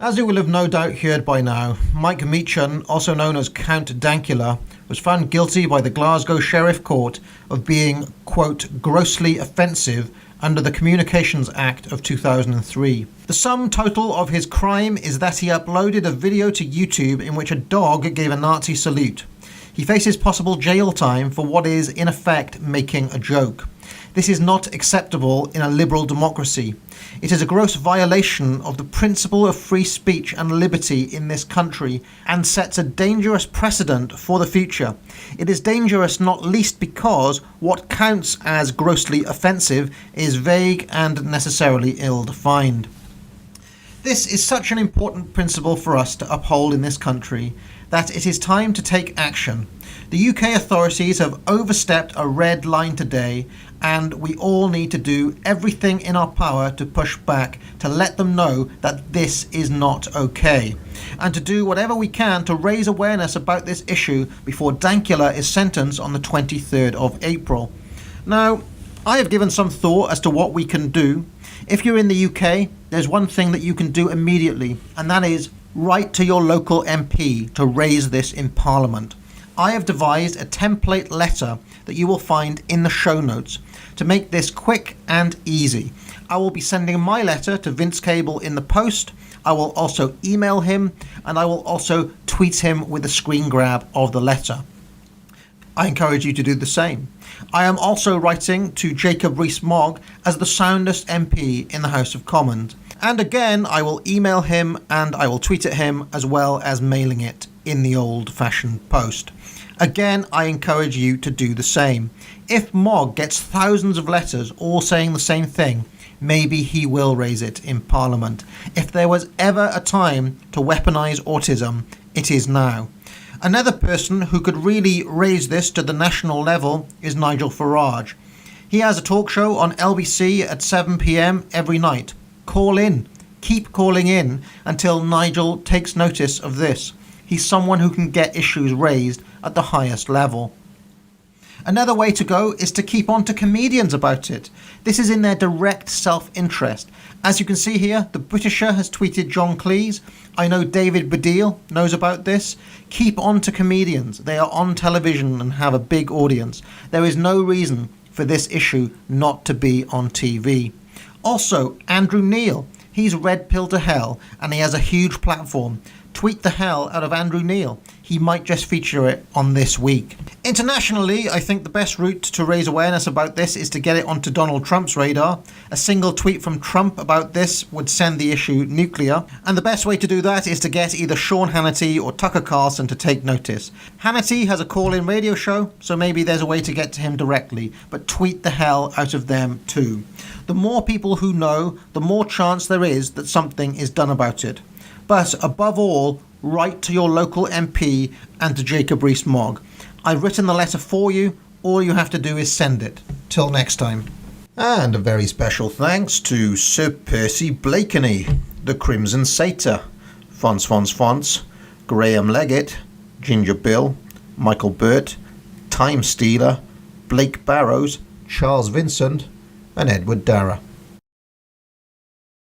As you will have no doubt heard by now, Mike Meechan, also known as Count Dankula, was found guilty by the Glasgow Sheriff Court of being, quote, grossly offensive under the Communications Act of 2003. The sum total of his crime is that he uploaded a video to YouTube in which a dog gave a Nazi salute. He faces possible jail time for what is, in effect, making a joke. This is not acceptable in a liberal democracy. It is a gross violation of the principle of free speech and liberty in this country and sets a dangerous precedent for the future. It is dangerous not least because what counts as grossly offensive is vague and necessarily ill-defined. This is such an important principle for us to uphold in this country that it is time to take action. The UK authorities have overstepped a red line today, and we all need to do everything in our power to push back, to let them know that this is not okay, and to do whatever we can to raise awareness about this issue before Dankula is sentenced on the 23rd of April. Now, I have given some thought as to what we can do. If you're in the UK, there's one thing that you can do immediately, and that is write to your local MP to raise this in Parliament. I have devised a template letter that you will find in the show notes to make this quick and easy. I will be sending my letter to Vince Cable in the post. I will also email him, and I will also tweet him with a screen grab of the letter. I encourage you to do the same. I am also writing to Jacob Rees-Mogg as the soundest MP in the House of Commons. And again, I will email him and I will tweet at him as well as mailing it in the old-fashioned post. Again, I encourage you to do the same. If Mogg gets thousands of letters all saying the same thing, maybe he will raise it in Parliament. If there was ever a time to weaponise autism, it is now. Another person who could really raise this to the national level is Nigel Farage. He has a talk show on LBC at 7 p.m. every night. Call in. Keep calling in until Nigel takes notice of this. He's someone who can get issues raised at the highest level. Another way to go is to keep on to comedians about it. This is in their direct self-interest. As you can see here, the Britisher has tweeted John Cleese. I know David Baddiel knows about this. Keep on to comedians. They are on television and have a big audience. There is no reason for this issue not to be on TV. Also, Andrew Neil. He's red pill to hell and he has a huge platform. Tweet the hell out of Andrew Neil. He might just feature it on This Week. Internationally, I think the best route to raise awareness about this is to get it onto Donald Trump's radar. A single tweet from Trump about this would send the issue nuclear. And the best way to do that is to get either Sean Hannity or Tucker Carlson to take notice. Hannity has a call-in radio show, so maybe there's a way to get to him directly, but tweet the hell out of them too. The more people who know, the more chance there is that something is done about it. But above all, write to your local MP and to Jacob Rees-Mogg. I've written the letter for you. All you have to do is send it. Till next time. And a very special thanks to Sir Percy Blakeney, the Crimson Satyr, Fonts, Graham Leggett, Ginger Bill, Michael Burt, Time Stealer, Blake Barrows, Charles Vincent, and Edward Darragh.